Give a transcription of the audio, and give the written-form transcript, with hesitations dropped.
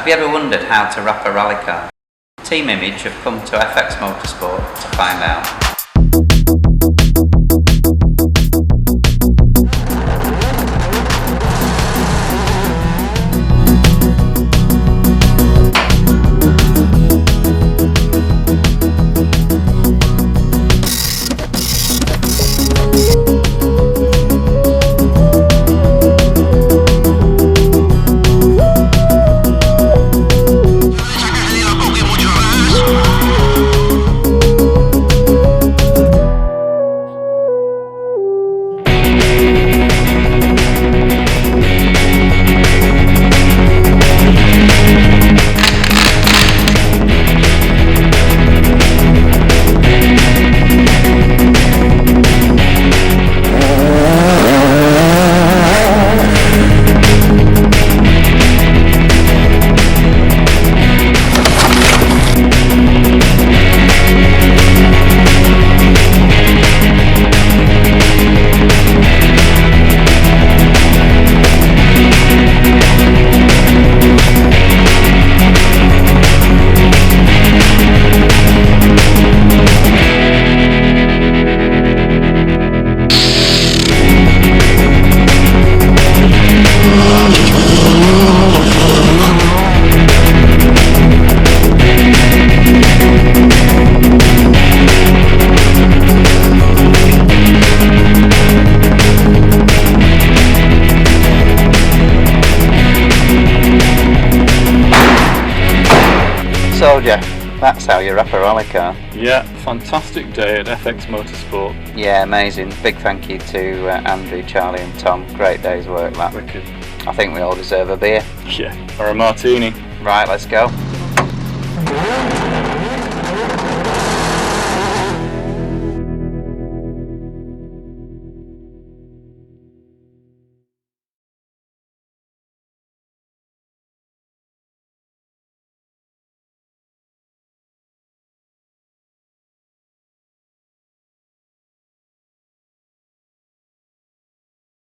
Have you ever wondered how to wrap a rally car? Team Image have come to FX Motorsport to find out. So Jeff, that's how you wrap a rally car. Yeah, fantastic day at FX Motorsport. Yeah, amazing. Big thank you to Andrew, Charlie and Tom. Great day's work that. Wicked. I think we all deserve a beer. Yeah, or a martini. Right, let's go.